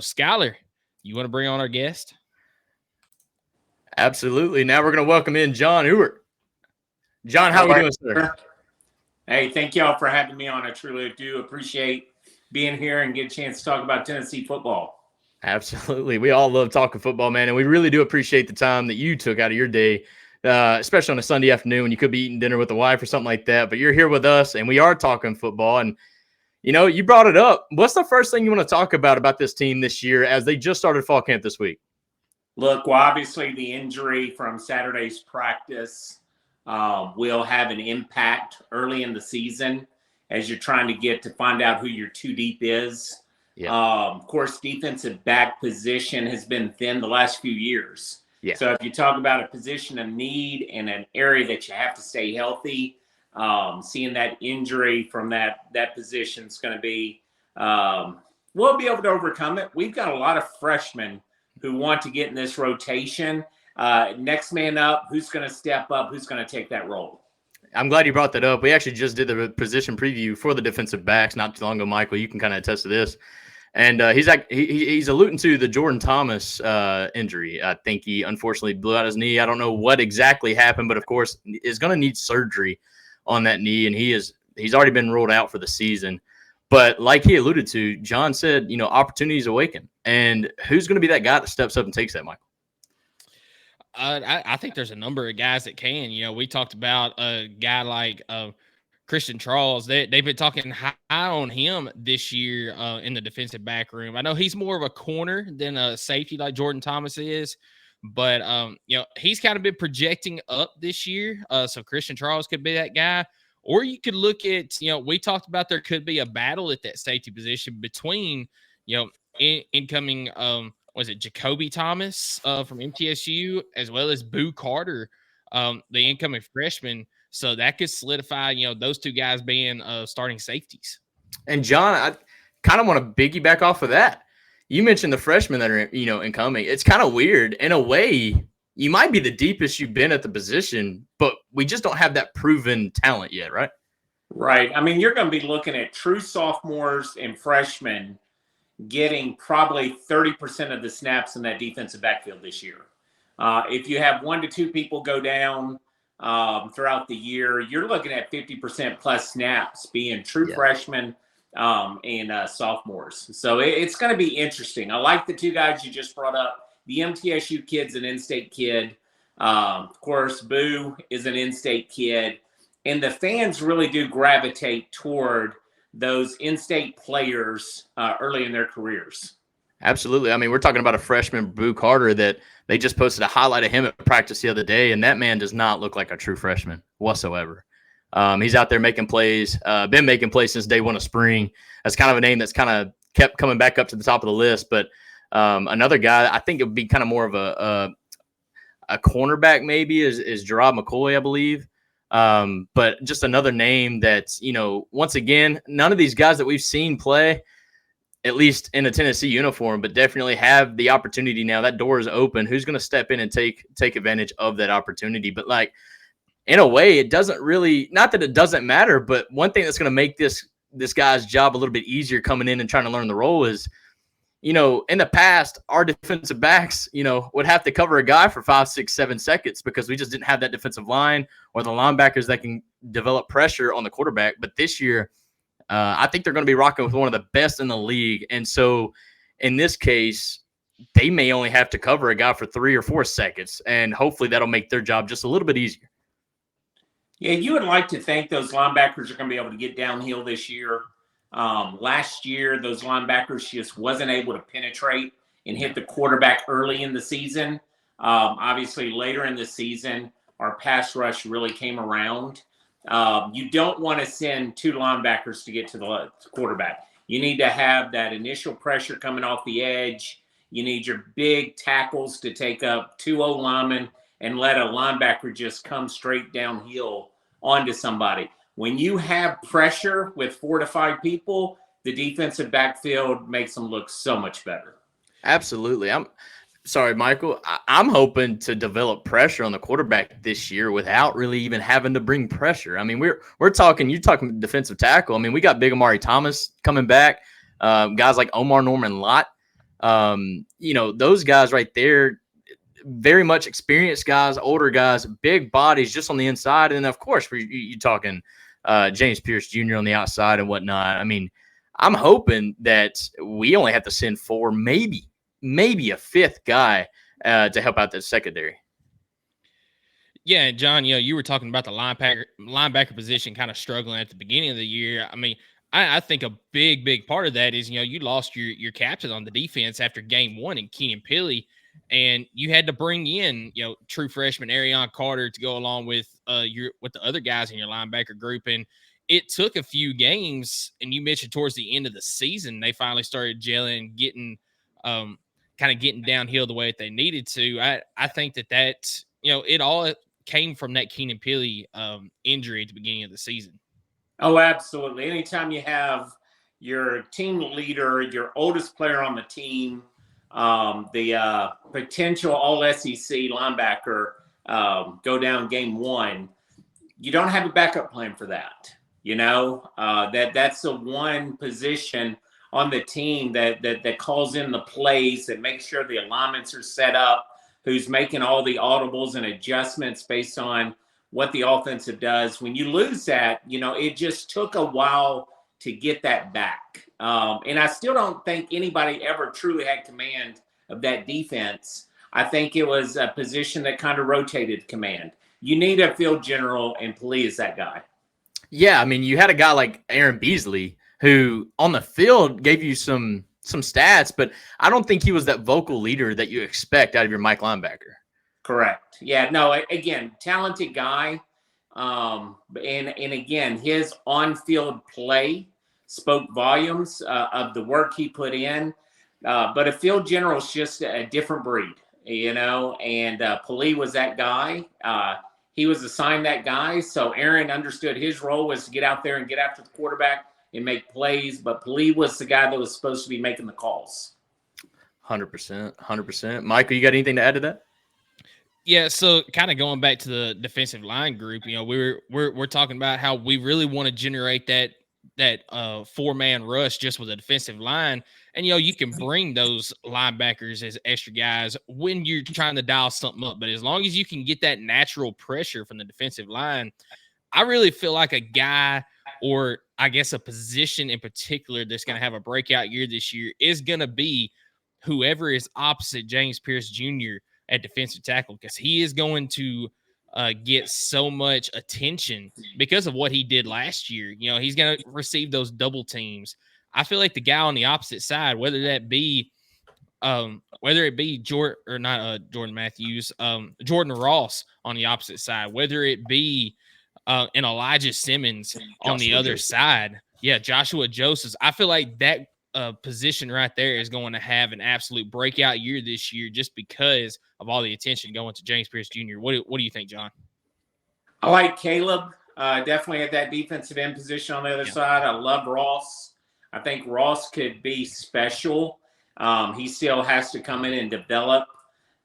Skylar, you want to bring on our guest? Absolutely. Now we're going to welcome in John Ewart. John, how are you doing, sir? Hey, thank y'all for having me on. I truly do appreciate being here and get a chance to talk about Tennessee football. Absolutely. We all love talking football, man, and we really do appreciate the time that you took out of your day, especially on a Sunday afternoon when you could be eating dinner with the wife or something like that. But you're here with us, and we are talking football. And, you know, you brought it up. What's the first thing you want to talk about this team this year as they just started fall camp this week? Look, well, obviously the injury from Saturday's practice will have an impact early in the season as you're trying to find out who your two deep is. Yeah. Of course, defensive back position has been thin the last few years. Yeah. So if you talk about a position of need and an area that you have to stay healthy, seeing that injury from that position is going to be, we'll be able to overcome it. We've got a lot of freshmen who want to get in this rotation. Next man up, who's going to step up, who's going to take that role? I'm glad you brought that up. We actually just did the position preview for the defensive backs not too long ago, Michael. You can kind of attest to this. And he's alluding to the Jordan Thomas injury. I think he unfortunately blew out his knee. I don't know what exactly happened, but of course is going to need surgery on that knee, and he's already been ruled out for the season. But like he alluded to, John said, you know, opportunities awaken. And who's going to be that guy that steps up and takes that, Michael? I think there's a number of guys that can. You know, we talked about a guy like Christian Charles. They've been talking high on him this year in the defensive back room. I know he's more of a corner than a safety like Jordan Thomas is, but you know, he's kind of been projecting up this year. So Christian Charles could be that guy. Or you could look at, you know, we talked about there could be a battle at that safety position between, you know, incoming was it Jacoby Thomas from MTSU as well as Boo Carter, the incoming freshman. So that could solidify, you know, those two guys being starting safeties. And John, I kind of want to piggyback off of that. You mentioned the freshmen that are, you know, incoming. It's kind of weird. In a way, you might be the deepest you've been at the position, but we just don't have that proven talent yet, right? Right. I mean, you're going to be looking at true sophomores and freshmen getting probably 30% of the snaps in that defensive backfield this year. If you have 1 to 2 people go down throughout the year, you're looking at 50% plus snaps being true freshmen and sophomores. So it's going to be interesting. I like the two guys you just brought up. The MTSU kid's an in-state kid. Of course, Boo is an in-state kid. And the fans really do gravitate toward those in-state players early in their careers. Absolutely. I mean, we're talking about a freshman, Boo Carter, that they just posted a highlight of him at practice the other day, and that man does not look like a true freshman whatsoever. He's out there making plays, been making plays since day one of spring. That's kind of a name that's kind of kept coming back up to the top of the list. But another guy, I think it would be kind of more of a cornerback maybe is Gerard McCoy, I believe. But just another name that's, you know, once again, none of these guys that we've seen play, at least in a Tennessee uniform, but definitely have the opportunity now. That door is open. Who's going to step in and take advantage of that opportunity? But like, in a way, it doesn't really, not that it doesn't matter, but one thing that's going to make this guy's job a little bit easier coming in and trying to learn the role is, you know, in the past, our defensive backs, you know, would have to cover a guy for 5, 6, 7 seconds because we just didn't have that defensive line or the linebackers that can develop pressure on the quarterback. But this year, I think they're going to be rocking with one of the best in the league. And so in this case, they may only have to cover a guy for 3 or 4 seconds, and hopefully that'll make their job just a little bit easier. Yeah, you would like to think those linebackers are going to be able to get downhill this year. Last year, those linebackers just wasn't able to penetrate and hit the quarterback early in the season. Obviously, later in the season, our pass rush really came around. You don't want to send 2 linebackers to get to the quarterback. You need to have that initial pressure coming off the edge. You need your big tackles to take up 2 O-linemen and let a linebacker just come straight downhill onto somebody. When you have pressure with 4 to 5 people, the defensive backfield makes them look so much better. Absolutely. I'm sorry, Michael. I'm hoping to develop pressure on the quarterback this year without really even having to bring pressure. I mean, you're talking defensive tackle. I mean, we got Big Amari Thomas coming back, guys like Omar Norman Lott. Those guys right there, very much experienced guys, older guys, big bodies just on the inside. And of course, you're talking James Pierce Jr. on the outside and whatnot. I mean, I'm hoping that we only have to send 4, maybe a 5th guy to help out the secondary. Yeah, John, you were talking about the linebacker position kind of struggling at the beginning of the year. I mean, I think a big part of that is, you lost your captain on the defense after game 1 in Keenan Pili, and you had to bring in, true freshman Arion Carter to go along with with the other guys in your linebacker group. And it took a few games, and you mentioned towards the end of the season, they finally started gelling, getting kind of getting downhill the way that they needed to. I think that it all came from that Keenan Pili injury at the beginning of the season. Oh, absolutely. Anytime you have your team leader, your oldest player on the team, the potential all-SEC linebacker go down game 1, you don't have a backup plan for that. That's the one position on the team that calls in the plays, that makes sure the alignments are set up, who's making all the audibles and adjustments based on what the offensive does. When you lose that, it just took a while to get that back. And I still don't think anybody ever truly had command of that defense. I think it was a position that kind of rotated command. You need a field general, and Pili is that guy. Yeah, I mean, you had a guy like Aaron Beasley who on the field gave you some stats, but I don't think he was that vocal leader that you expect out of your Mike linebacker. Correct. Yeah, no, again, talented guy. And again, his on-field play spoke volumes of the work he put in. But a field general is just a different breed, and Pili was that guy. He was assigned that guy. So Aaron understood his role was to get out there and get after the quarterback and make plays. But Pili was the guy that was supposed to be making the calls. 100%. Michael, you got anything to add to that? Yeah, so kind of going back to the defensive line group, we're talking about how we really want to generate that 4-man rush just with a defensive line. And, you can bring those linebackers as extra guys when you're trying to dial something up. But as long as you can get that natural pressure from the defensive line, I really feel like a guy, or I guess a position in particular, that's going to have a breakout year this year is going to be whoever is opposite James Pierce Jr. at defensive tackle, because he is going to get so much attention because of what he did last year. He's going to receive those double teams. I feel like the guy on the opposite side, whether it be Jordan Matthews, Jordan Ross on the opposite side, whether it be an Elijah Simmons on the other side. Yeah, Joshua Josephs. I feel like that position right there is going to have an absolute breakout year this year just because of all the attention going to James Pierce Jr. What do you think, John? I like Caleb. Definitely at that defensive end position on the other side. I love Ross. I think Ross could be special. He still has to come in and develop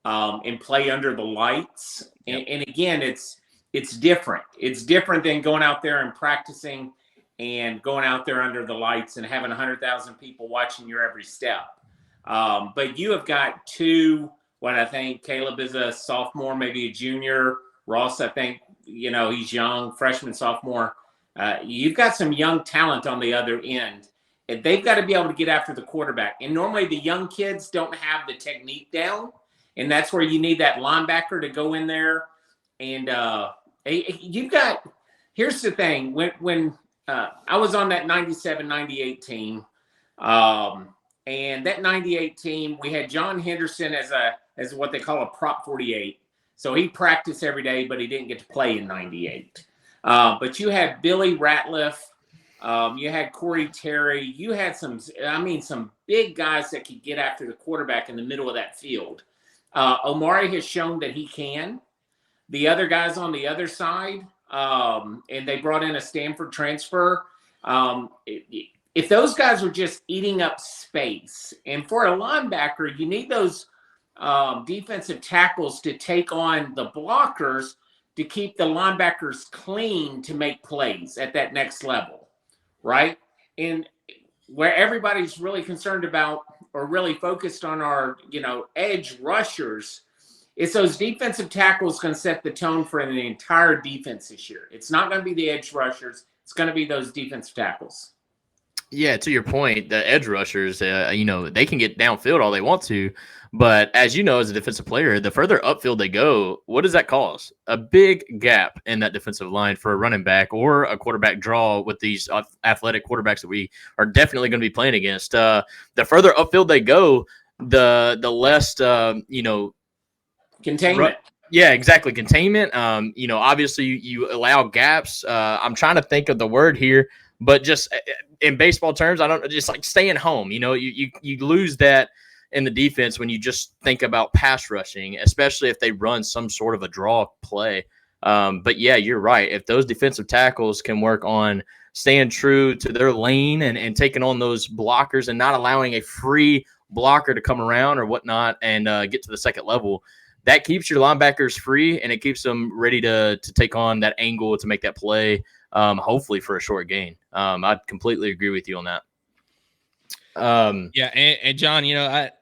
and play under the lights. And again, it's different. It's different than going out there and practicing and going out there under the lights and having 100,000 people watching your every step. But you have got two, what I think Caleb is a sophomore, maybe a junior. Ross, I think, he's young, freshman, sophomore. You've got some young talent on the other end. And they've got to be able to get after the quarterback. And normally the young kids don't have the technique down. And that's where you need that linebacker to go in there. And here's the thing. When I was on that 97-98 team, and that 98 team, we had John Henderson as what they call a prop 48. So he practiced every day, but he didn't get to play in 98. But you had Billy Ratliff. You had Corey Terry. You had some big guys that could get after the quarterback in the middle of that field. Omari has shown that he can. The other guys on the other side, and they brought in a Stanford transfer. If those guys were just eating up space, and for a linebacker, you need those defensive tackles to take on the blockers to keep the linebackers clean to make plays at that next level, right? And where everybody's really concerned about or really focused on our, edge rushers, it's those defensive tackles going to set the tone for the entire defense this year. It's not going to be the edge rushers. It's going to be those defensive tackles. Yeah, to your point, the edge rushers, they can get downfield all they want to, but as you know, as a defensive player, the further upfield they go, what does that cause? A big gap in that defensive line for a running back or a quarterback draw with these athletic quarterbacks that we are definitely going to be playing against. The further upfield they go, the less, containment. Yeah, exactly. Containment. Obviously you allow gaps. I'm trying to think of the word here, but just in baseball terms, just like staying home. You lose that in the defense when you just think about pass rushing, especially if they run some sort of a draw play. But yeah, you're right. If those defensive tackles can work on staying true to their lane and taking on those blockers and not allowing a free blocker to come around or whatnot and get to the second level, that keeps your linebackers free and it keeps them ready to take on that angle to make that play, hopefully for a short gain. I completely agree with you on that. Yeah, and John,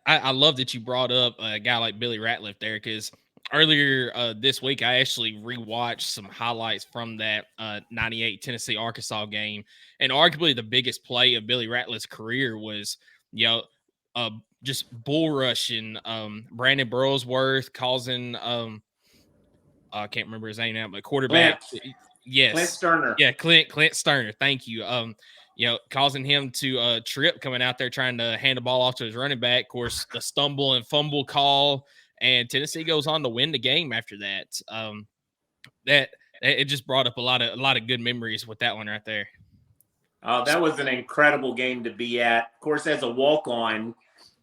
I love that you brought up a guy like Billy Ratliff there, because earlier this week I actually rewatched some highlights from that 98 Tennessee-Arkansas game, and arguably the biggest play of Billy Ratliff's career was, just bull rushing Brandon Burlsworth, causing I can't remember his name now, but quarterback. Yes. Clint Sterner. Yeah, Clint Sterner. Thank you. Causing him to trip coming out there trying to hand the ball off to his running back. Of course, the stumble and fumble call, and Tennessee goes on to win the game after that. That it just brought up a lot of good memories with that one right there. That was an incredible game to be at. Of course, as a walk-on,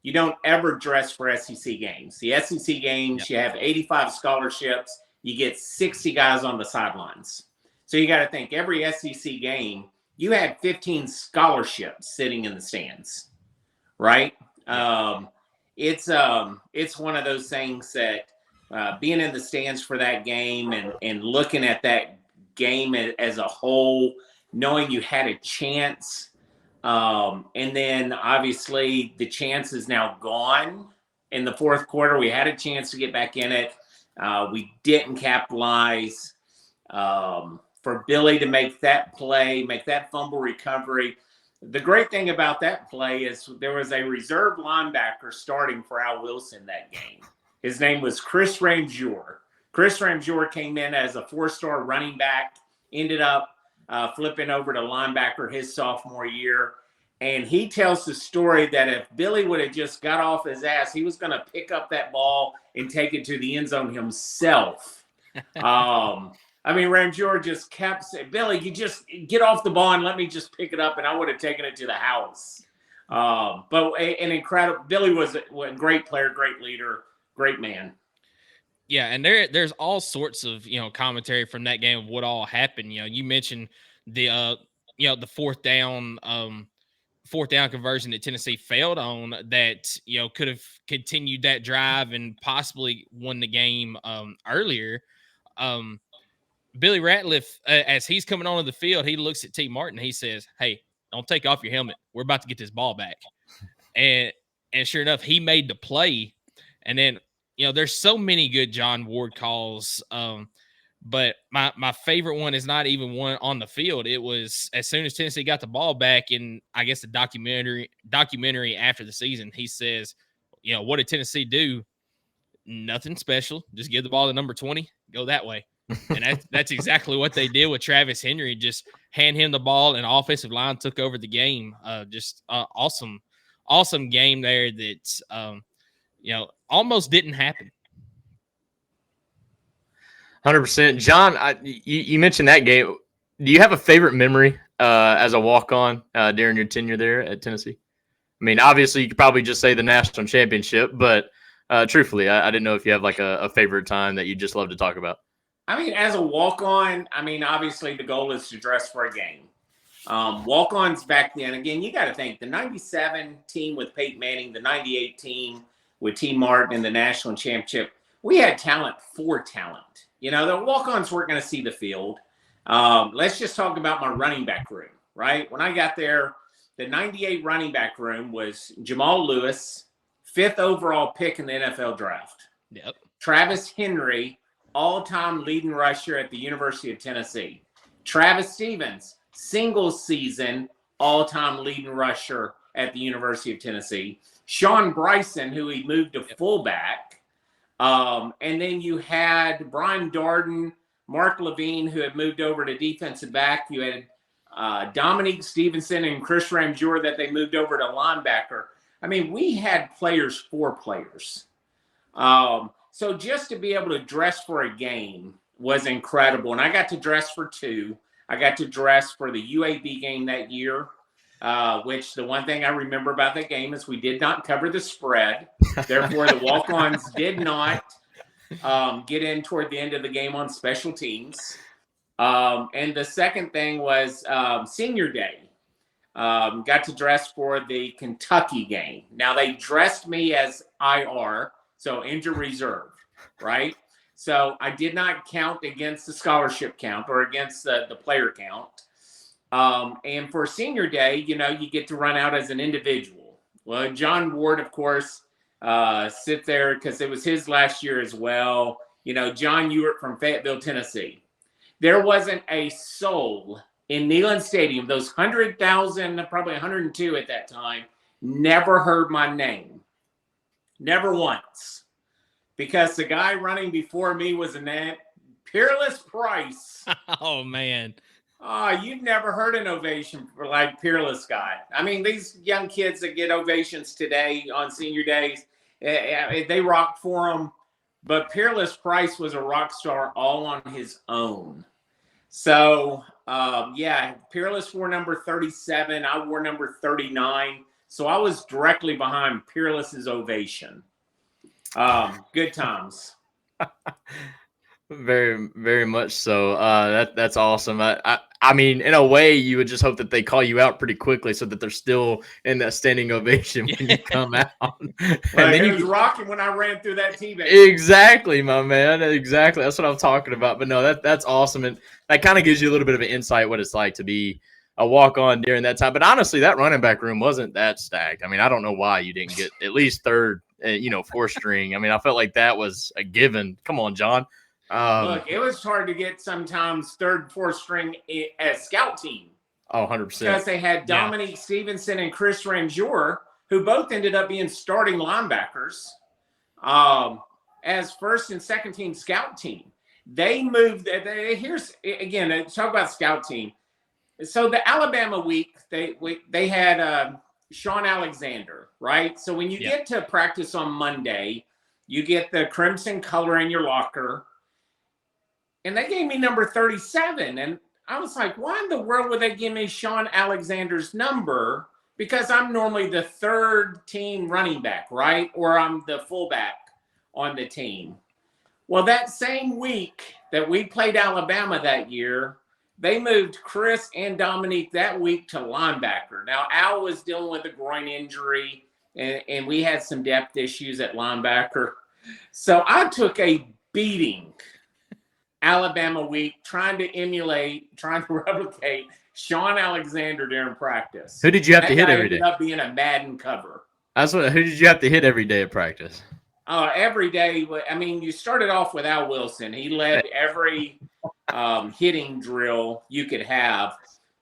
you don't ever dress for SEC games. The SEC games, You have 85 scholarships. You get 60 guys on the sidelines. So you got to think every SEC game, you had 15 scholarships sitting in the stands, right? It's one of those things that being in the stands for that game and looking at that game as a whole, knowing you had a chance, and then obviously the chance is now gone in the fourth quarter. We had a chance to get back in it. We didn't capitalize. For Billy to make that play, make that fumble recovery. The great thing about that play is there was a reserve linebacker starting for Al Wilson that game. His name was Chris Ramjour. Chris Ramjour came in as a 4-star running back, ended up flipping over to linebacker his sophomore year. And he tells the story that if Billy would have just got off his ass, he was going to pick up that ball and take it to the end zone himself. Ramjour just kept saying, Billy, you just get off the ball and let me just pick it up, and I would have taken it to the house. But an incredible – Billy was a great player, great leader, great man. Yeah, and there's all sorts of, commentary from that game of what all happened. You mentioned the fourth down conversion that Tennessee failed on that, could have continued that drive and possibly won the game earlier. Billy Ratliff, as he's coming onto the field, he looks at T. Martin. He says, "Hey, don't take off your helmet. We're about to get this ball back." And sure enough, he made the play. And then, there's so many good John Ward calls. But my favorite one is not even one on the field. It was as soon as Tennessee got the ball back in, I guess, the documentary after the season, he says, what did Tennessee do? Nothing special. Just give the ball to number 20, go that way. And that's exactly what they did with Travis Henry. Just hand him the ball, and offensive line took over the game. Awesome game there that, almost didn't happen. 100%. John, you mentioned that game. Do you have a favorite memory as a walk-on during your tenure there at Tennessee? I mean, obviously, you could probably just say the national championship, but truthfully, I didn't know if you have like a favorite time that you just love to talk about. As a walk-on, obviously the goal is to dress for a game. Walk-ons back then, again, you got to think the 97 team with Peyton Manning, the 98 team with T. Martin in the national championship, we had talent for talent. The walk-ons weren't going to see the field. Let's just talk about my running back room, right? When I got there, the 98 running back room was Jamal Lewis, 5th overall pick in the NFL draft. Yep. Travis Henry, all-time leading rusher at the University of Tennessee. Travis Stevens, single season, all-time leading rusher at the University of Tennessee. Sean Bryson, who he moved to fullback. And then you had Brian Darden, Mark Levine, who had moved over to defensive back. You had Dominique Stevenson and Chris Ramjour that they moved over to linebacker. I mean, we had players for players. So just to be able to dress for a game was incredible. And I got to dress for 2. I got to dress for the UAB game that year, which the one thing I remember about that game is we did not cover the spread. Therefore, the walk-ons did not get in toward the end of the game on special teams. And the second thing was senior day. Got to dress for the Kentucky game. Now, they dressed me as IR, so injured reserve, right? So I did not count against the scholarship count or against the player count. And for senior day, you know, you get to run out as an individual. Well, John Ewart, of course, sit there because it was his last year as well. You know, John Ewart from Fayetteville, Tennessee. There wasn't a soul in Neyland Stadium, those 100,000, probably 102 at that time, never heard my name. Never once. Because the guy running before me was a man, Peerless Price. Oh, man. Oh, you've never heard an ovation for like Peerless guy. I mean, these young kids that get ovations today on senior days, they rock for them. But Peerless Price was a rock star all on his own. So, yeah, Peerless wore number 37. I wore number 39. So I was directly behind Peerless's ovation. Good times. Very, very much so. That's awesome. I mean, in a way, you would just hope that they call you out pretty quickly so that they're still in that standing ovation when you come out. Well, it was rocking when I ran through that T-base. Exactly, my man. Exactly. That's what I'm talking about. But no, that's awesome. And that kind of gives you a little bit of an insight what it's like to be a walk-on during that time. But honestly, that running back room wasn't that stacked. I mean, I don't know why you didn't get at least third, fourth string. I mean, I felt like that was a given. Come on, John. Look, it was hard to get sometimes third, fourth string as scout team. Oh, 100%. Because they had Dominique Stevenson and Chris Ramjour, who both ended up being starting linebackers as first and second team scout team. They moved. Here's, again, talk about scout team. So the Alabama week, they had Sean Alexander, right? So when you get to practice on Monday, you get the crimson color in your locker. And they gave me number 37. And I was like, why in the world would they give me Sean Alexander's number? Because I'm normally the third team running back, right? Or I'm the fullback on the team. Well, that same week that we played Alabama that year, they moved Chris and Dominique that week to linebacker. Now, Al was dealing with a groin injury, and we had some depth issues at linebacker. So I took a beating Alabama week trying to replicate Sean Alexander during practice. Who did you have to hit every day? Ended up being a Madden cover. Who did you have to hit every day at practice? Every day. I mean, you started off with Al Wilson. He led every hitting drill you could have.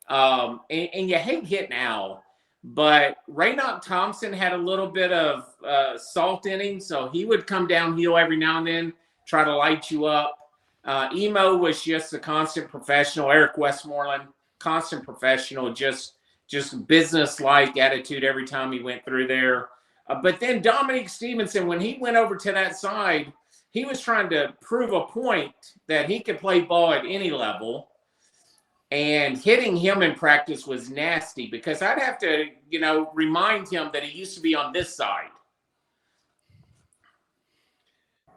And you hate hitting Al. But Raynock Thompson had a little bit of salt in him, so he would come downhill every now and then, try to light you up. Emo was just a constant professional. Eric Westmoreland, constant professional, just business-like attitude every time he went through there. But then Dominique Stevenson, when he went over to that side, he was trying to prove a point that he could play ball at any level. And hitting him in practice was nasty because I'd have to, remind him that he used to be on this side.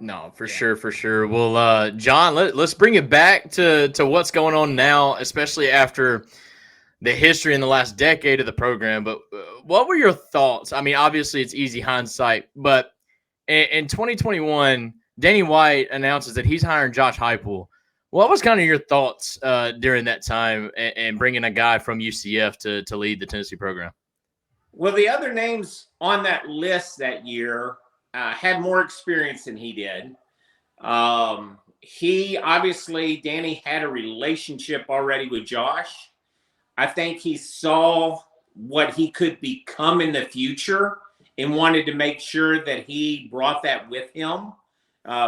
No, for sure, for sure. Well, John, let's bring it back to what's going on now, especially after the history in the last decade of the program. But what were your thoughts? I mean, obviously it's easy hindsight, but in 2021, Danny White announces that he's hiring Josh Heupel. What was kind of your thoughts during that time and bringing a guy from UCF to lead the Tennessee program? Well, the other names on that list that year had more experience than he did. He obviously, Danny had a relationship already with Josh. I think he saw what he could become in the future and wanted to make sure that he brought that with him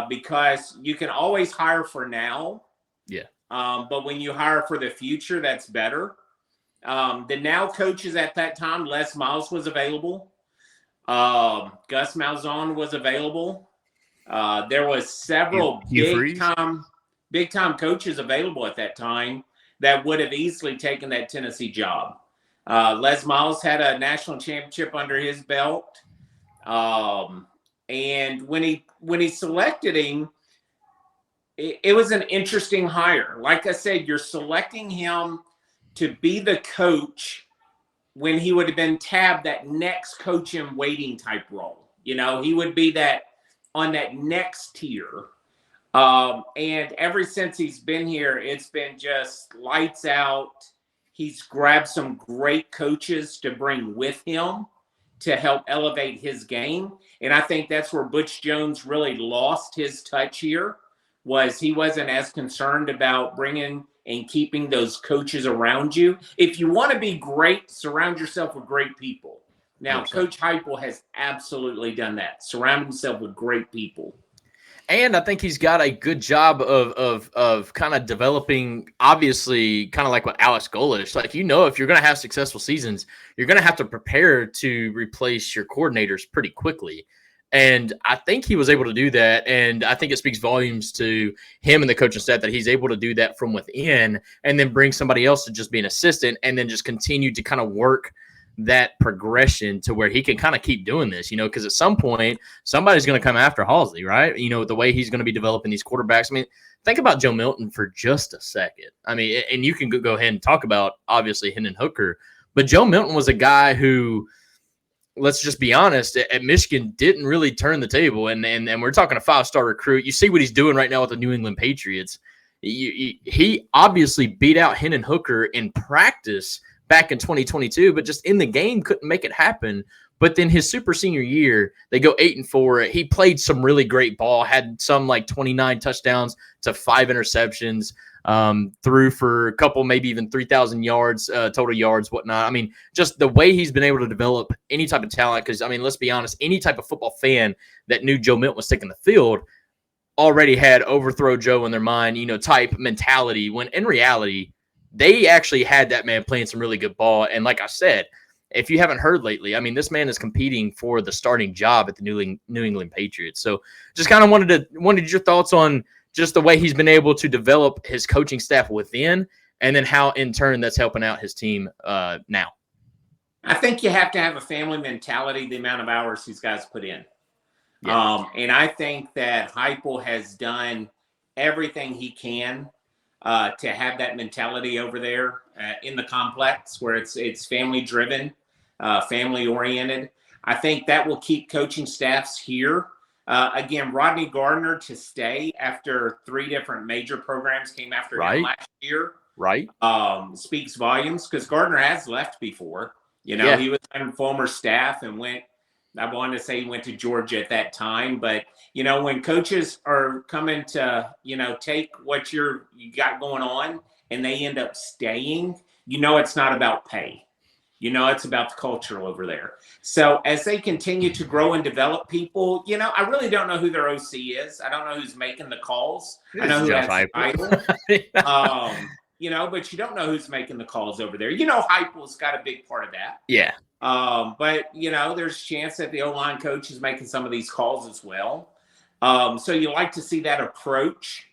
because you can always hire for now. Yeah. But when you hire for the future, that's better. The now coaches at that time, Les Miles was available. Gus Malzahn was available. There was several big time coaches available at that time that would have easily taken that Tennessee job. Les Miles had a national championship under his belt. And when he selected him, it was an interesting hire. Like I said, you're selecting him to be the coach when he would have been tabbed that next coach in waiting type role. You know, he would be that on that next tier. And ever since he's been here, it's been just lights out. He's grabbed some great coaches to bring with him to help elevate his game. And I think that's where Butch Jones really lost his touch here, was he wasn't as concerned about bringing and keeping those coaches around you. If you want to be great, surround yourself with great people. Now, 100%. Coach Heupel has absolutely done that. Surround himself with great people. And I think he's got a good job of kind of developing, obviously, kind of like what Alex Golesh. Like, if you're going to have successful seasons, you're going to have to prepare to replace your coordinators pretty quickly. And I think he was able to do that. And I think it speaks volumes to him and the coaching staff that he's able to do that from within and then bring somebody else to just be an assistant and then just continue to kind of work that progression to where he can kind of keep doing this, because at some point somebody's going to come after Halsey, right? The way he's going to be developing these quarterbacks. I mean, think about Joe Milton for just a second. I mean, and you can go ahead and talk about, obviously, Hendon Hooker, but Joe Milton was a guy who, let's just be honest, at Michigan didn't really turn the table. And we're talking a 5-star recruit. You see what he's doing right now with the New England Patriots. He obviously beat out Hendon Hooker in practice back in 2022, but just in the game couldn't make it happen. But then his super senior year, they go 8-4. He played some really great ball, had some like 29 touchdowns to 5 interceptions, threw for a couple, maybe even 3,000 yards, total yards, whatnot. I mean, just the way he's been able to develop any type of talent, because, I mean, let's be honest, any type of football fan that knew Joe Milton was taking the field already had overthrow Joe in their mind, type mentality, when in reality, they actually had that man playing some really good ball. And like I said, if you haven't heard lately, I mean, this man is competing for the starting job at the New England Patriots. So just kind of wanted your thoughts on just the way he's been able to develop his coaching staff within, and then how in turn that's helping out his team now. I think you have to have a family mentality, the amount of hours these guys put in. Yeah. And I think that Heupel has done everything he can to have that mentality over there in the complex, where it's family driven, family oriented. I think that will keep coaching staffs here. Again, Rodney Gardner to stay after 3 different major programs came after him last year. Right. Speaks volumes, because Gardner has left before. He was on former staff and went. I wanted to say he went to Georgia at that time, but when coaches are coming to take what you got going on and they end up staying, it's not about pay. It's about the culture over there. So as they continue to grow and develop people, I really don't know who their OC is. I don't know who's making the calls. I know who has the title. But you don't know who's making the calls over there. Heupel's got a big part of that. Yeah. But there's a chance that the O-line coach is making some of these calls as well. So you like to see that approach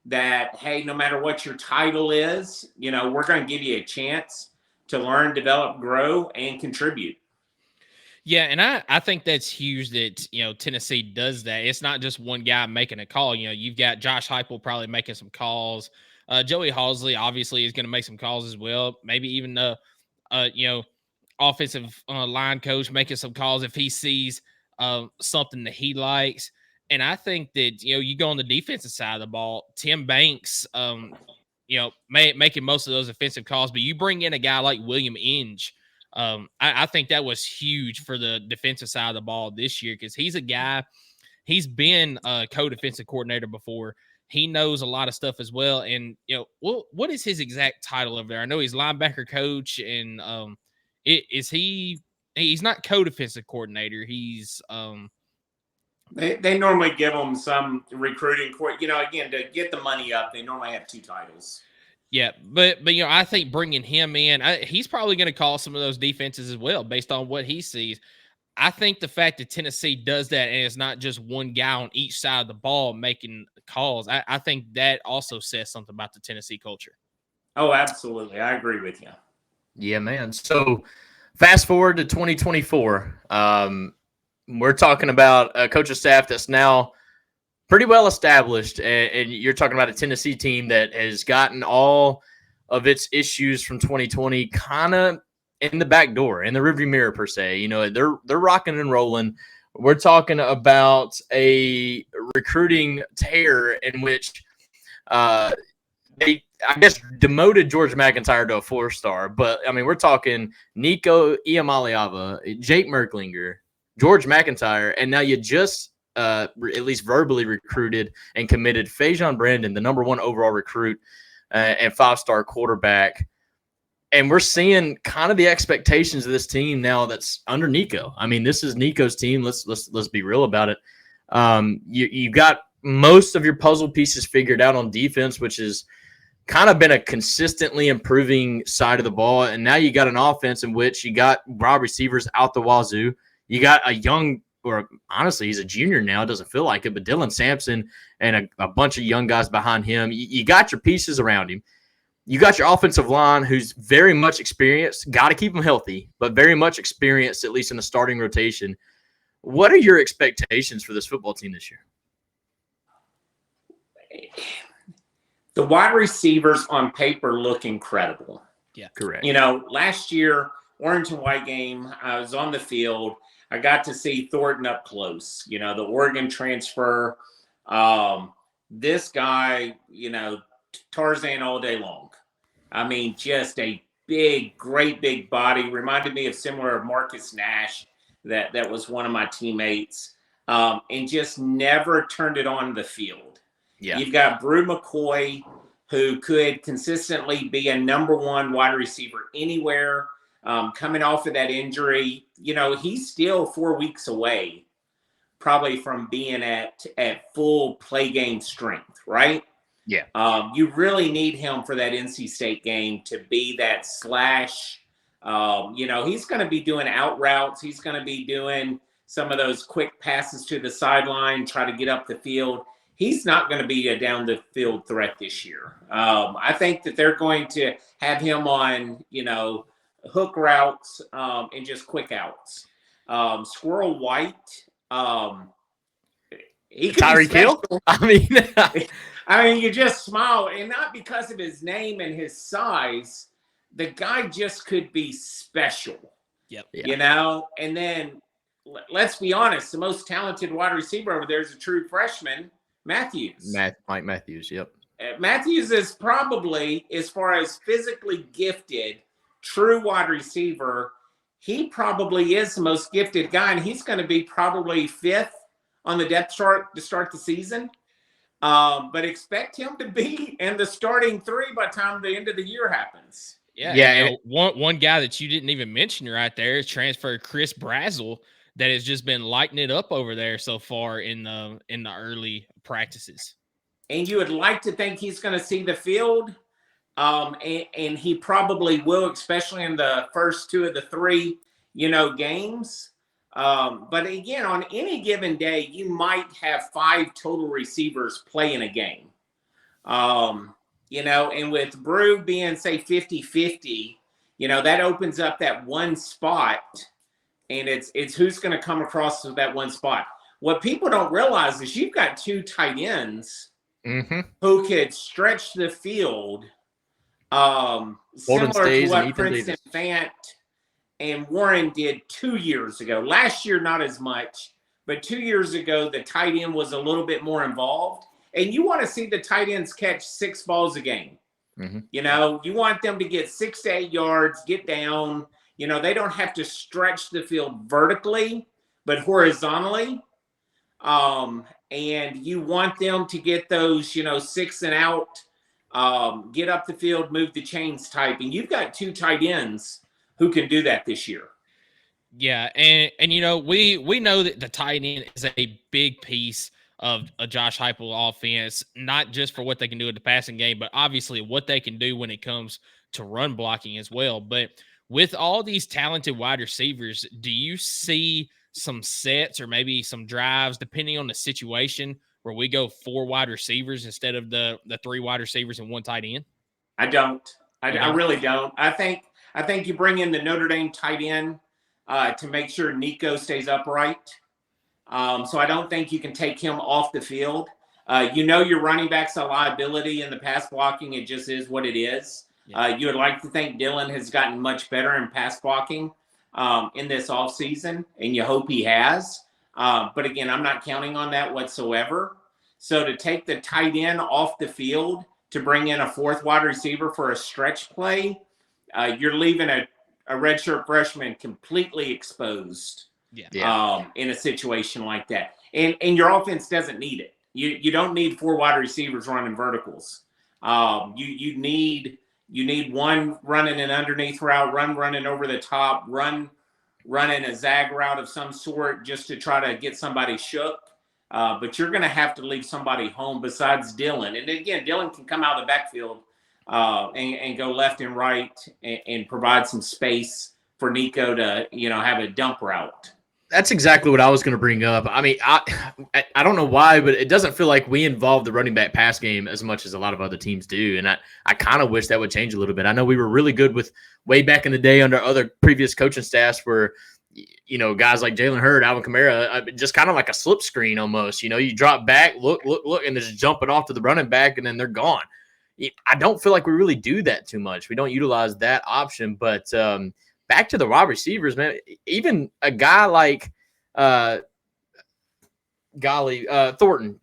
that, hey, no matter what your title is, we're going to give you a chance to learn, develop, grow, and contribute. Yeah, and I think that's huge that, Tennessee does that. It's not just one guy making a call. You've got Josh Heupel probably making some calls. Joey Halsey obviously is going to make some calls as well. Maybe even offensive line coach making some calls if he sees something that he likes. And I think that, you go on the defensive side of the ball, Tim Banks, making most of those offensive calls, but you bring in a guy like William Inge, I think that was huge for the defensive side of the ball this year because he's a guy. He's been a co-defensive coordinator before. He knows a lot of stuff as well. And what is his exact title over there? I know he's linebacker coach, and is he? He's not co-defensive coordinator. He's They normally give them some recruiting court. Again, to get the money up, they normally have 2 titles. Yeah, but I think bringing him in, he's probably going to call some of those defenses as well based on what he sees. I think the fact that Tennessee does that and it's not just one guy on each side of the ball making calls, I think that also says something about the Tennessee culture. Oh, absolutely. I agree with you. Yeah, man. So fast forward to 2024. We're talking about a coaching staff that's now pretty well established, and you're talking about a Tennessee team that has gotten all of its issues from 2020 kind of in the back door, in the rearview mirror per se. They're rocking and rolling. We're talking about a recruiting tear in which they, I guess, demoted George McIntyre to a 4-star. But I mean, we're talking Nico Iamaleava, Jake Merklinger, George McIntyre, and now you just at least verbally recruited and committed Fajon Brandon, the #1 overall recruit and 5-star quarterback. And we're seeing kind of the expectations of this team now that's under Nico. I mean, this is Nico's team. Let's be real about it. You got most of your puzzle pieces figured out on defense, which has kind of been a consistently improving side of the ball. And now you got an offense in which you got wide receivers out the wazoo. You got a young, or honestly, he's a junior now. It doesn't feel like it, but Dylan Sampson and a bunch of young guys behind him. You got your pieces around him. You got your offensive line, who's very much experienced. Got to keep them healthy, but very much experienced, at least in the starting rotation. What are your expectations for this football team this year? The wide receivers on paper look incredible. Yeah, correct. Last year, orange and white game, I was on the field. I got to see Thornton up close. The Oregon transfer. This guy, Tarzan all day long. I mean, just a great big body. Reminded me of similar of Marcus Nash, that was one of my teammates, and just never turned it on the field. Yeah. You've got Brew McCoy, who could consistently be a #1 wide receiver anywhere. Coming off of that injury, he's still 4 weeks away, probably from being at full play game strength, right? Yeah. You really need him for that NC State game to be that slash. He's going to be doing out routes. He's going to be doing some of those quick passes to the sideline, try to get up the field. He's not going to be a down the field threat this year. I think that they're going to have him on, hook routes and just quick outs. Squirrel White, he could Tyreek Hill. I mean, you just smile, and not because of his name and his size. The guy just could be special. Yep. Yeah. And then let's be honest, the most talented wide receiver over there is a true freshman, Matthews. Mike Matthews. Yep. Matthews is probably, as far as physically gifted, true wide receiver, he probably is the most gifted guy, and he's going to be probably 5th on the depth chart to start the season. But expect him to be in the starting 3 by the time the end of the year happens. Yeah. One guy that you didn't even mention right there is transfer Chris Brazzell, that has just been lighting it up over there so far in the early practices. And you would like to think he's going to see the field. And he probably will, especially in the first 2 of the 3, games. But again, on any given day, you might have 5 total receivers play in a game. And with Brew being, say, 50-50, that opens up that one spot, and it's who's going to come across that one spot. What people don't realize is you've got 2 tight ends who could stretch the field, similar to what Princeton Fant and Warren did 2 years ago. Last year, not as much, but 2 years ago, the tight end was a little bit more involved. And you want to see the tight ends catch 6 balls a game. You want them to get 6 to 8 yards, get down, They don't have to stretch the field vertically, but horizontally. And you want them to get those, 6 and out, get up the field, move the chains type. And you've got 2 tight ends who can do that this year. Yeah, and we know that the tight end is a big piece of a Josh Heupel offense, not just for what they can do in the passing game, but obviously what they can do when it comes to run blocking as well. But with all these talented wide receivers, do you see some sets or maybe some drives, depending on the situation, where we go 4 wide receivers instead of the 3 wide receivers and 1 tight end? I don't. I really don't. I think you bring in the Notre Dame tight end to make sure Nico stays upright. So I don't think you can take him off the field. Your running back's a liability in the pass blocking. It just is what it is. Yeah. You would like to think Dylan has gotten much better in pass blocking in this offseason, and you hope he has. But again, I'm not counting on that whatsoever. So to take the tight end off the field to bring in a 4th wide receiver for a stretch play, you're leaving a redshirt freshman completely exposed. Yeah. In a situation like that. And your offense doesn't need it. You don't need 4 wide receivers running verticals. You need 1 running an underneath route, running over the top, running a zag route of some sort just to try to get somebody shook. But you're going to have to leave somebody home besides Dylan. And again, Dylan can come out of the backfield and go left and right and provide some space for Nico to, have a dump route. That's exactly what I was going to bring up. I mean, I don't know why, but it doesn't feel like we involve the running back pass game as much as a lot of other teams do. And I kind of wish that would change a little bit. I know we were really good with way back in the day under other previous coaching staffs where, guys like Jalen Hurd, Alvin Kamara, just kind of like a slip screen almost. You drop back, look, and just jump it off to the running back, and then they're gone. I don't feel like we really do that too much. We don't utilize that option, but back to the wide receivers, man. Even a guy like Thornton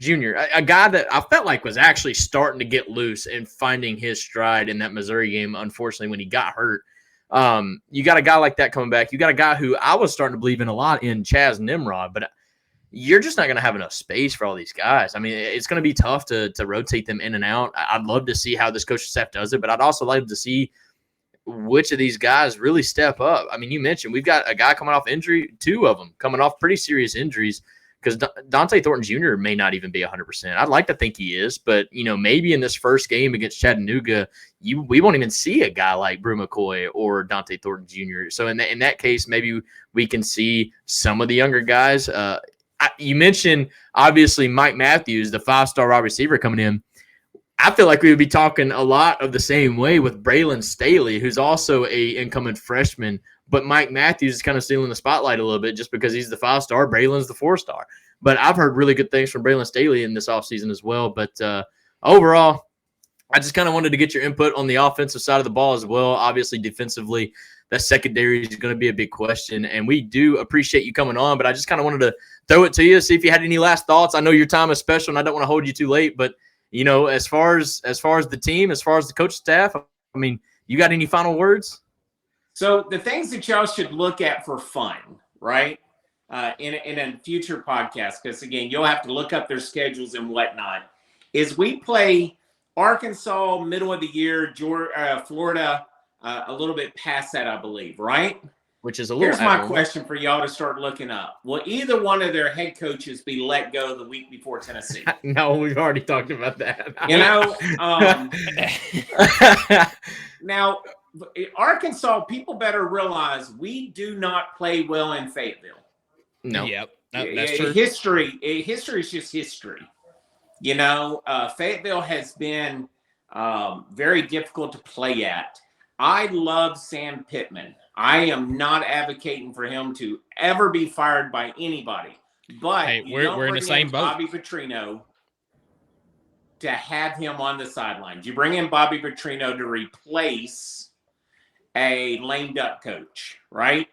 Jr., a guy that I felt like was actually starting to get loose and finding his stride in that Missouri game, unfortunately, when he got hurt. You got a guy like that coming back. You got a guy who I was starting to believe in a lot in Chaz Nimrod, but you're just not going to have enough space for all these guys. I mean, it's going to be tough to rotate them in and out. I'd love to see how this coaching staff does it, but I'd also like to see which of these guys really step up. I mean, you mentioned we've got a guy coming off injury, 2 of them coming off pretty serious injuries, because Dante Thornton Jr. may not even be 100%. I'd like to think he is, but, maybe in this first game against Chattanooga, we won't even see a guy like Brew McCoy or Dante Thornton Jr. So in that case, maybe we can see some of the younger guys. You mentioned, obviously, Mike Matthews, the 5-star wide receiver coming in. I feel like we would be talking a lot of the same way with Braylon Staley, who's also a incoming freshman, but Mike Matthews is kind of stealing the spotlight a little bit just because he's the 5-star, Braylon's the 4-star. But I've heard really good things from Braylon Staley in this offseason as well. But overall, I just kind of wanted to get your input on the offensive side of the ball as well. Obviously, defensively, that secondary is going to be a big question, and we do appreciate you coming on, but I just kind of wanted to throw it to you, see if you had any last thoughts. I know your time is special, and I don't want to hold you too late, but as far as the team, as far as the coach staff, I mean, you got any final words? So the things that y'all should look at for fun, right, in a future podcast, because, again, you'll have to look up their schedules and whatnot, is we play Arkansas middle of the year, Georgia, Florida a little bit past that, I believe, right? Which is a little. Here's my question for y'all to start looking up. Will either one of their head coaches be let go the week before Tennessee? No, we've already talked about that. Now, Arkansas, people better realize we do not play well in Fayetteville. No. Yep. That's true. History is just history. Fayetteville has been very difficult to play at. I love Sam Pittman. I am not advocating for him to ever be fired by anybody. But hey, we're in the same boat. Bobby Petrino to have him on the sidelines. You bring in Bobby Petrino to replace a lame duck coach, right?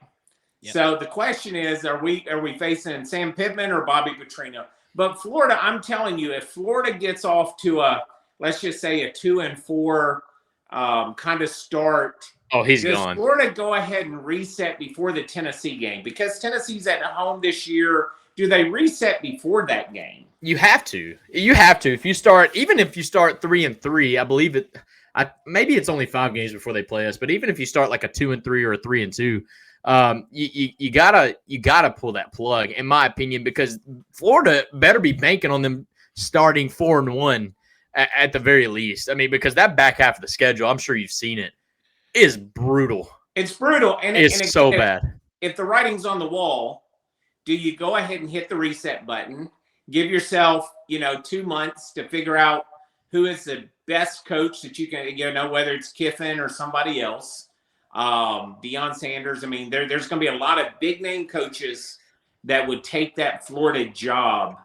Yep. So the question is, are we facing Sam Pittman or Bobby Petrino? But Florida, I'm telling you, if Florida gets off to let's just say a 2-4 kind of start. Oh, he's Does gone. Florida go ahead and reset before the Tennessee game? Because Tennessee's at home this year. Do they reset before that game? You have to. You have to. If you start 3-3, I believe it. Maybe it's only 5 games before they play us, but even if you start like a 2-3 or a 3-2, you gotta pull that plug, in my opinion, because Florida better be banking on them starting 4-1 at the very least. I mean, because that back half of the schedule, I'm sure you've seen it, is brutal. It's brutal, and it's so bad. If the writing's on the wall, do you go ahead and hit the reset button? Give yourself, 2 months to figure out who is the best coach that you can, whether it's Kiffin or somebody else, Deion Sanders. I mean, there's going to be a lot of big name coaches that would take that Florida job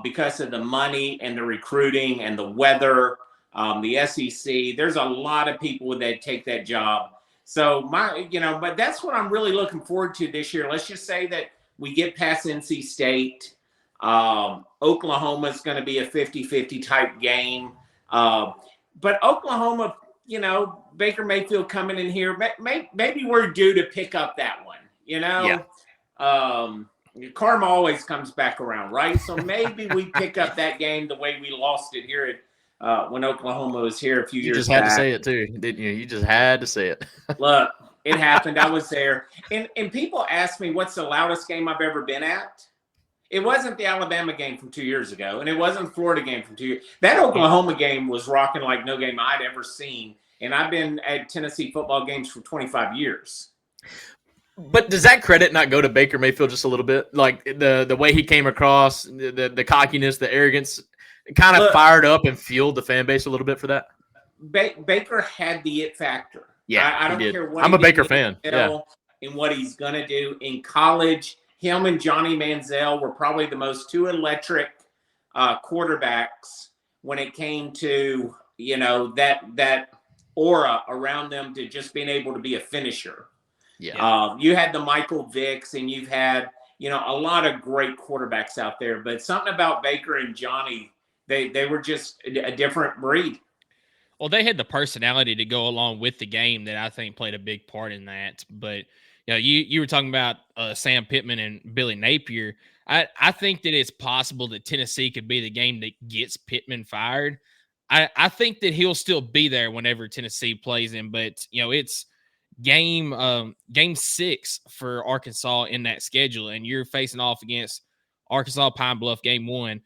because of the money and the recruiting and the weather, the SEC. There's a lot of people that take that job. So but that's what I'm really looking forward to this year. Let's just say that we get past NC State. Oklahoma is going to be a 50-50 type game. But Oklahoma, Baker Mayfield coming in here, maybe we're due to pick up that one, Yeah. Karma always comes back around, right? So maybe we pick up that game the way we lost it here when Oklahoma was here a few years back. You just had to say it too, didn't you? You just had to say it. Look, it happened. I was there. And people ask me what's the loudest game I've ever been at. It wasn't the Alabama game from 2 years ago, and it wasn't the Florida game from 2 years. That Oklahoma game was rocking like no game I'd ever seen, and I've been at Tennessee football games for 25 years. But does that credit not go to Baker Mayfield just a little bit? Like the way he came across, the cockiness, the arrogance, kind of fired up and fueled the fan base a little bit for that? Baker had the it factor. Yeah, I don't care what. I'm a Baker fan. And what he's going to do in college. Him and Johnny Manziel were probably the most two electric quarterbacks when it came to, that aura around them to just being able to be a finisher. Yeah. You had the Michael Vicks, and you've had, a lot of great quarterbacks out there. But something about Baker and Johnny, they were just a different breed. Well, they had the personality to go along with the game that I think played a big part in that. But you were talking about Sam Pittman and Billy Napier. I think that it's possible that Tennessee could be the game that gets Pittman fired. I think that he'll still be there whenever Tennessee plays him, but it's game 6 for Arkansas in that schedule, and you're facing off against Arkansas Pine Bluff game 1,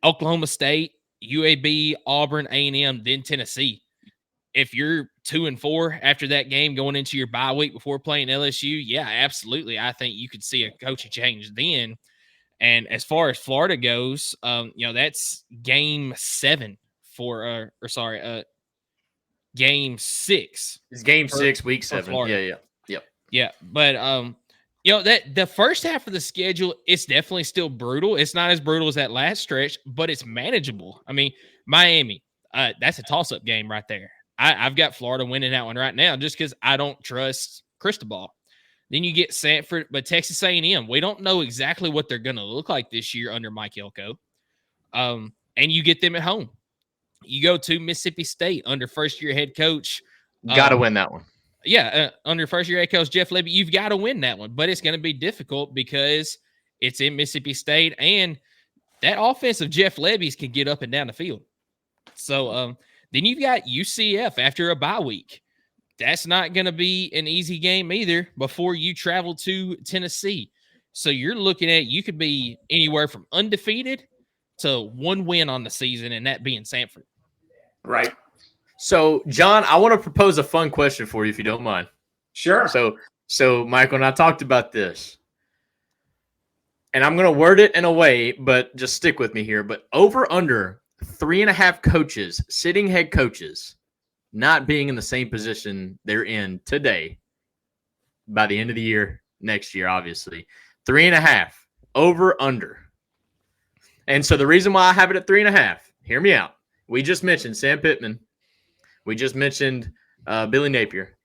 Oklahoma State, UAB, Auburn, A&M, then Tennessee. If you're 2-4 after that game going into your bye week before playing LSU, yeah, absolutely. I think you could see a coaching change then. And as far as Florida goes, that's game 7 game 6. It's game 6, week 7. Yeah. But that the first half of the schedule, it's definitely still brutal. It's not as brutal as that last stretch, but it's manageable. I mean, Miami, that's a toss-up game right there. I've got Florida winning that one right now just because I don't trust Cristobal. Then you get Sanford, but Texas A&M, we don't know exactly what they're going to look like this year under Mike Elko. And you get them at home. You go to Mississippi State under first-year head coach. Got to win that one. Yeah, under first-year head coach Jeff Lebby, you've got to win that one. But it's going to be difficult because it's in Mississippi State, and that offense of Jeff Lebby's can get up and down the field. So, then you've got UCF after a bye week. That's not going to be an easy game either before you travel to Tennessee. So you're looking at, you could be anywhere from undefeated to 1 win on the season, and that being Sanford. Right. So, John, I want to propose a fun question for you, if you don't mind. Sure. So Michael and I talked about this. And I'm going to word it in a way, but just stick with me here. But over under 3.5 coaches, sitting head coaches, not being in the same position they're in today by the end of the year, next year, obviously. 3.5, over, under. And so the reason why I have it at 3.5, hear me out. We just mentioned Sam Pittman. We just mentioned Billy Napier.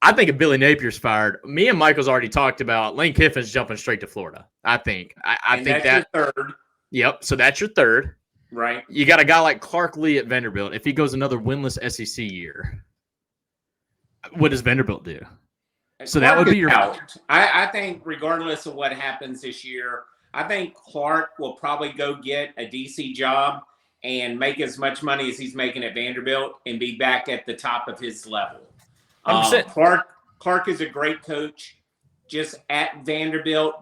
I think if Billy Napier's fired, me and Michael's already talked about Lane Kiffin's jumping straight to Florida. I think. I think that's that your third. Yep. So that's your third. Right. You got a guy like Clark Lee at Vanderbilt. If he goes another winless SEC year, what does Vanderbilt do? So Clark that would be your out. I think regardless of what happens this year, I think Clark will probably go get a DC job and make as much money as he's making at Vanderbilt and be back at the top of his level. 100%. Clark is a great coach. Just at Vanderbilt,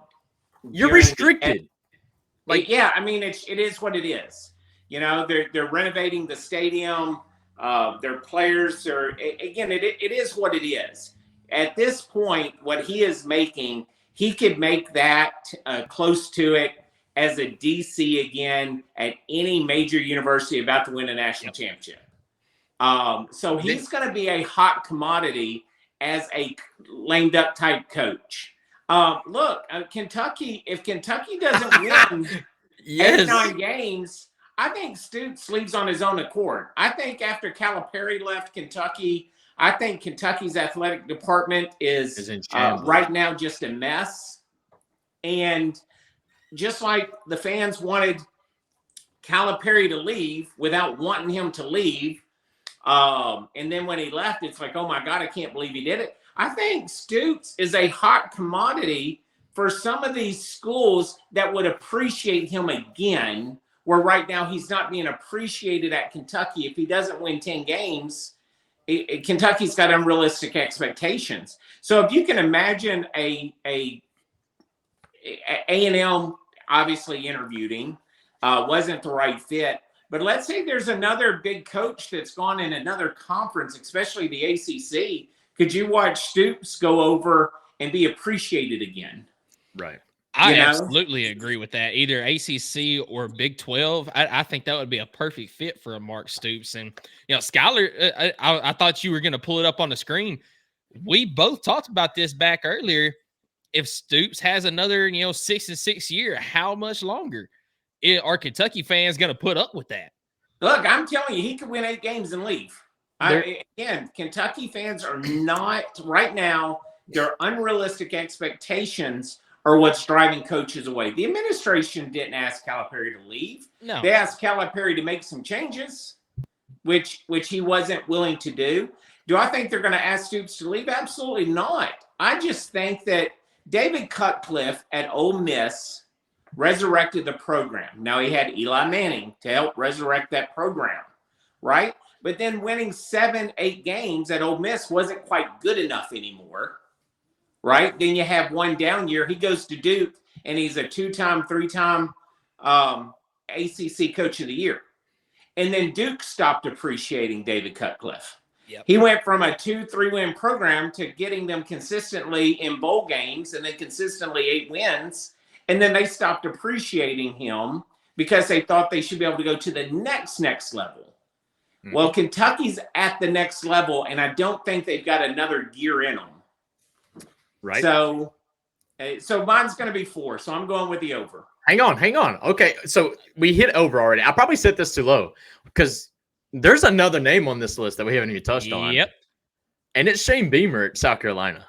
You're restricted. Yeah, I mean it is what it is. You know, they're renovating the stadium. Their players are again. It is what it is. At this point, what he is making, he could make that close to it as a DC again at any major university about to win a national championship. So he's going to be a hot commodity as a lame duck type coach. Look, Kentucky, if Kentucky doesn't win 8-9 games, I think Stoops leaves on his own accord. I think after Calipari left Kentucky, I think Kentucky's athletic department is right now just a mess. And just like the fans wanted Calipari to leave without wanting him to leave, and then when he left, it's like, oh my God, I can't believe he did it. I think Stoops is a hot commodity for some of these schools that would appreciate him again, where right now he's not being appreciated at Kentucky. If he doesn't win 10 games, Kentucky's got unrealistic expectations. So if you can imagine A&M obviously interviewed him, wasn't the right fit. But let's say there's another big coach that's gone in another conference, especially the ACC. Could you watch Stoops go over and be appreciated again? Right. I absolutely agree with that. Either ACC or Big 12. I think that would be a perfect fit for a Mark Stoops. And, Skylar, I thought you were going to pull it up on the screen. We both talked about this back earlier. If Stoops has another, 6-6 year, how much longer are Kentucky fans going to put up with that? Look, I'm telling you, he could win 8 games and leave. Again, Kentucky fans are not right now. Their unrealistic expectations are what's driving coaches away. The administration didn't ask Calipari to leave. No, they asked Calipari to make some changes, which he wasn't willing to do. Do I think they're going to ask Stoops to leave? Absolutely not. I just think that David Cutcliffe at Ole Miss resurrected the program. Now he had Eli Manning to help resurrect that program, right? But then winning 7-8 games at Ole Miss wasn't quite good enough anymore, right? Then you have one down year. He goes to Duke, and he's a 2-time, 3-time ACC Coach of the Year. And then Duke stopped appreciating David Cutcliffe. Yep. He went from a 2-3 win program to getting them consistently in bowl games and then consistently 8 wins. And then they stopped appreciating him because they thought they should be able to go to the next level. Mm-hmm. Well, Kentucky's at the next level, and I don't think they've got another gear in them. Right. So mine's going to be 4. So I'm going with the over. Hang on. Okay, so we hit over already. I probably set this too low because there's another name on this list that we haven't even touched on. Yep. And it's Shane Beamer at South Carolina.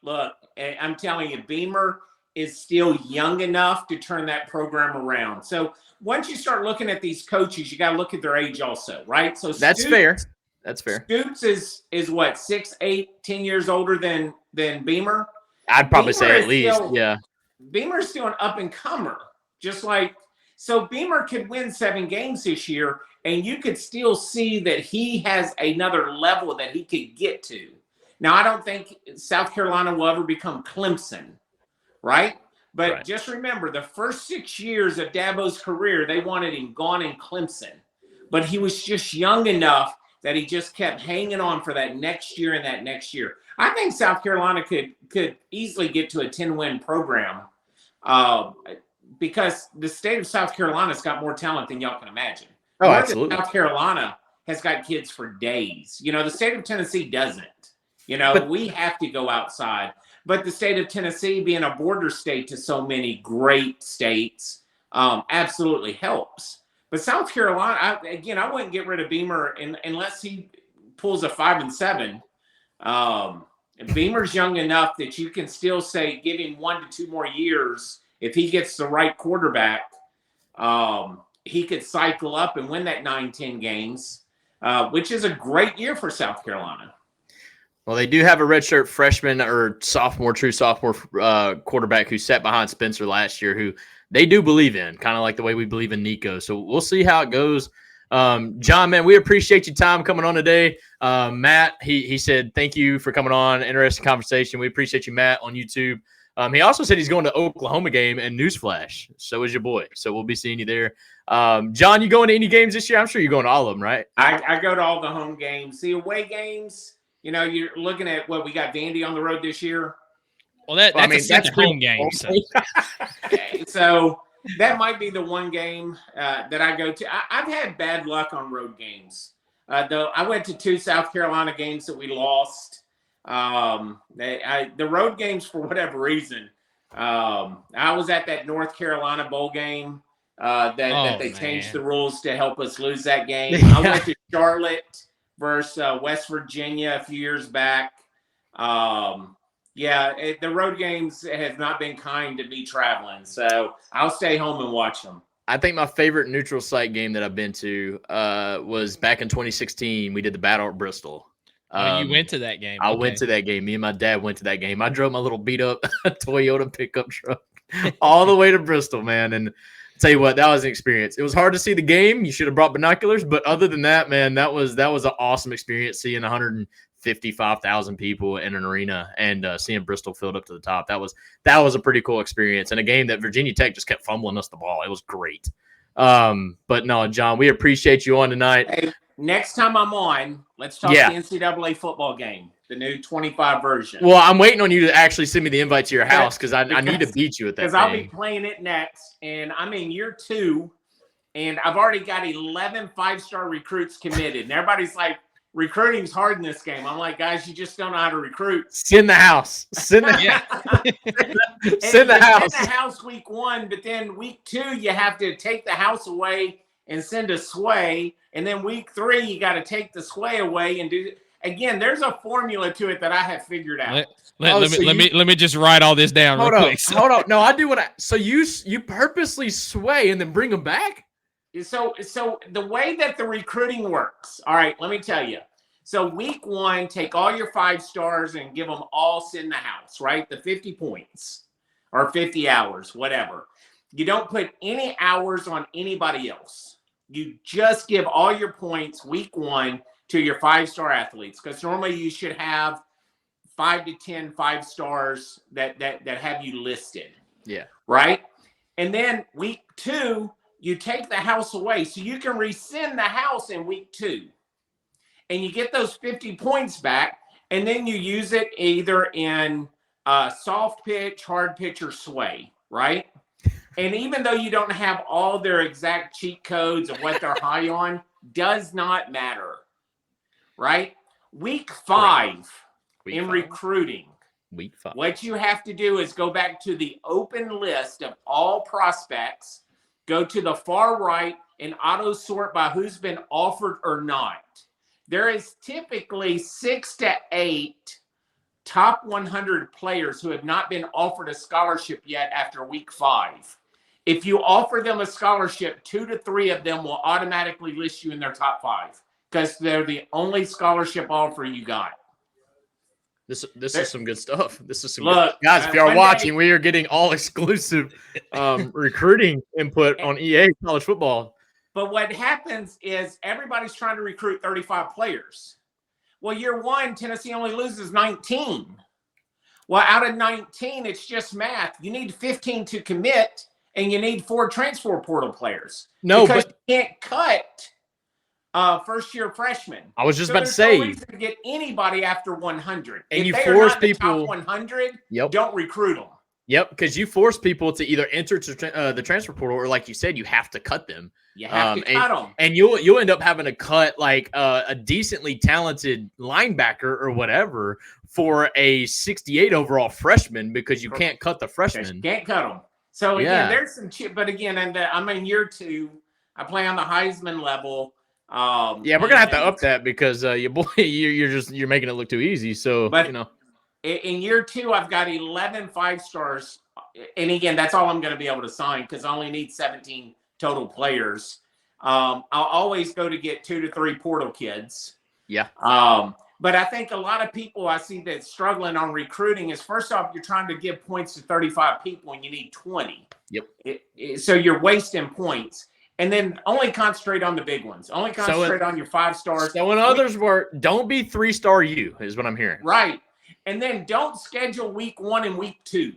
Look, I'm telling you, Beamer is still young enough to turn that program around. So once you start looking at these coaches, you got to look at their age also, right? So that's fair. Stoops is what, 6, 8, 10 years older than Beamer? I'd probably say at least, yeah. Beamer's still an up-and-comer, just like – so Beamer could win 7 games this year, and you could still see that he has another level that he could get to. Now, I don't think South Carolina will ever become Clemson, right? But just remember, the first 6 years of Dabo's career, they wanted him gone in Clemson. But he was just young enough that he just kept hanging on for that next year and that next year. I think South Carolina could easily get to a 10-win program because the state of South Carolina's got more talent than y'all can imagine. Oh, absolutely. South Carolina has got kids for days. The state of Tennessee doesn't. We have to go outside. But the state of Tennessee, being a border state to so many great states, absolutely helps. But South Carolina, I wouldn't get rid of Beamer unless he pulls a 5-7. Beamer's young enough that you can still say give him 1 to 2 more years. If he gets the right quarterback, he could cycle up and win that 9-10 games, which is a great year for South Carolina. Well, they do have a redshirt freshman or true sophomore quarterback who sat behind Spencer last year, who they do believe in, kind of like the way we believe in Nico. So we'll see how it goes. John, man, we appreciate your time coming on today. Matt, he said, thank you for coming on. Interesting conversation. We appreciate you, Matt, on YouTube. He also said he's going to Oklahoma game, and newsflash, so is your boy. So we'll be seeing you there. John, you going to any games this year? I'm sure you're going to all of them, right? I go to all the home games. The away games, you're looking at what we got Vandy on the road this year. Well, that's a home game. So that might be the one game that I go to. I've had bad luck on road games. Though I went to 2 South Carolina games that we lost. The road games, for whatever reason, I was at that North Carolina bowl game that they changed the rules to help us lose that game. I went to Charlotte versus West Virginia a few years back. The road games have not been kind to me traveling, so I'll stay home and watch them. I think my favorite neutral site game that I've been to was back in 2016. We did the Battle at Bristol. You went to that game. I went to that game. Me and my dad went to that game. I drove my little beat up Toyota pickup truck all the way to Bristol, man. And I'll tell you what, that was an experience. It was hard to see the game. You should have brought binoculars. But other than that, man, that was an awesome experience, seeing 155,000 people in an arena and seeing Bristol filled up to the top. That was a pretty cool experience, and a game that Virginia Tech just kept fumbling us the ball. It was great. But no, John, we appreciate you on tonight. Hey, next time I'm on, let's talk the NCAA football game, the new 25 version. Well, I'm waiting on you to actually send me the invite to your house because I need to beat you at that. Because I'll be playing it next, and I'm in year 2, and I've already got 11 5-star recruits committed, and everybody's like, recruiting's hard in this game. I'm like, guys, you just don't know how to recruit. Send the house. Send the house week 1, but then week 2 you have to take the house away and send a sway, and then week 3 you got to take the sway away and do. Again, there's a formula to it that I have figured out. Let me just write all this down real quick. Hold on. No, I do so you purposely sway and then bring them back? So the way that the recruiting works, all right, let me tell you. So week 1, take all your 5 stars and give them all send the house, right? The 50 points or 50 hours, whatever. You don't put any hours on anybody else. You just give all your points week 1 to your 5-star athletes, because normally you should have 5 to 10 5 stars that have you listed. Yeah. Right? And then week 2, you take the house away, so you can rescind the house in week 2. And you get those 50 points back, and then you use it either in soft pitch, hard pitch, or sway, right? And even though you don't have all their exact cheat codes of what they're high on, does not matter, right? Week 5 recruiting, week 5. What you have to do is go back to the open list of all prospects, go to the far right, and auto sort by who's been offered or not. There is typically 6 to 8 top 100 players who have not been offered a scholarship yet after week 5. If you offer them a scholarship, 2 to 3 of them will automatically list you in their top 5 because they're the only scholarship offer you got. This is some good stuff. This is some good. Guys, if you're watching, we are getting all exclusive recruiting input on EA college football. But what happens is everybody's trying to recruit 35 players. Well, year 1, Tennessee only loses 19. Well, out of 19, it's just math. You need 15 to commit, and you need 4 transfer portal players. Because you can't cut first-year freshmen. I was just about to say. There's no reason to get anybody after 100. And if you they force are not people. The top 100, don't recruit them. Yep, because you force people to either enter to the transfer portal, or like you said, you have to cut them. You have to cut them, and you'll end up having to cut like a decently talented linebacker or whatever for a 68 overall freshman because you can't cut the freshman. You can't cut them. So again, there's some chip, but again, and I'm in year 2. I play on the Heisman level. We're gonna have to up that because your boy, you're making it look too easy. So, in year 2, I've got 11 5 stars, and again, that's all I'm going to be able to sign because I only need 17 total players. I'll always go to get 2 to 3 portal kids. Yeah. But I think a lot of people I see that struggling on recruiting is, first off, you're trying to give points to 35 people and you need 20. Yep. So you're wasting points. And then only concentrate on the big ones. Only concentrate on your 5 stars. So when others were, don't be 3-star you, is what I'm hearing. Right. And then don't schedule week 1 and week 2.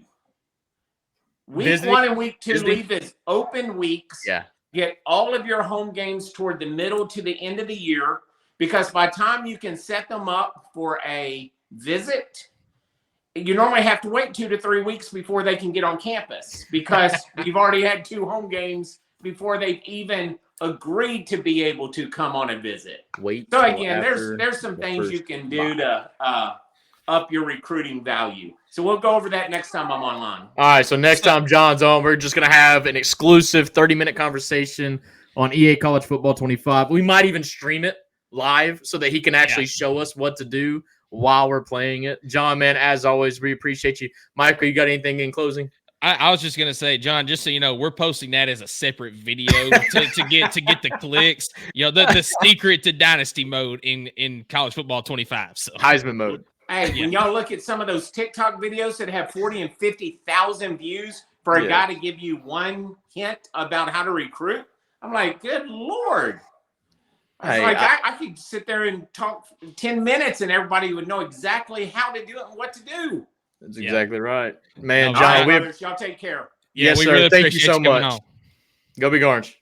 Week 1 and week 2 leave as open weeks. Yeah. Get all of your home games toward the middle to the end of the year, because by the time you can set them up for a visit, you normally have to wait 2 to 3 weeks before they can get on campus, because you've already had 2 home games before they've even agreed to be able to come on a visit. So again, there's some things you can do to up your recruiting value. So we'll go over that next time I'm online. All right, so next time John's on, we're just going to have an exclusive 30-minute conversation on EA College Football 25. We might even stream it live so that he can actually show us what to do while we're playing it. John, man, as always, we appreciate you. Michael, you got anything in closing? I was just gonna say, John, just so you know, we're posting that as a separate video to get the clicks. You know, the secret to dynasty mode in college football 25. So Heisman mode. Hey, when y'all look at some of those TikTok videos that have 40 and 50,000 views for a guy to give you one hint about how to recruit, I'm like, good Lord. I could sit there and talk 10 minutes and everybody would know exactly how to do it and what to do. That's exactly right. Man, All John, right, y'all take care. Yes, we sir. really Thank you appreciate so you coming much. on. Go Big Orange.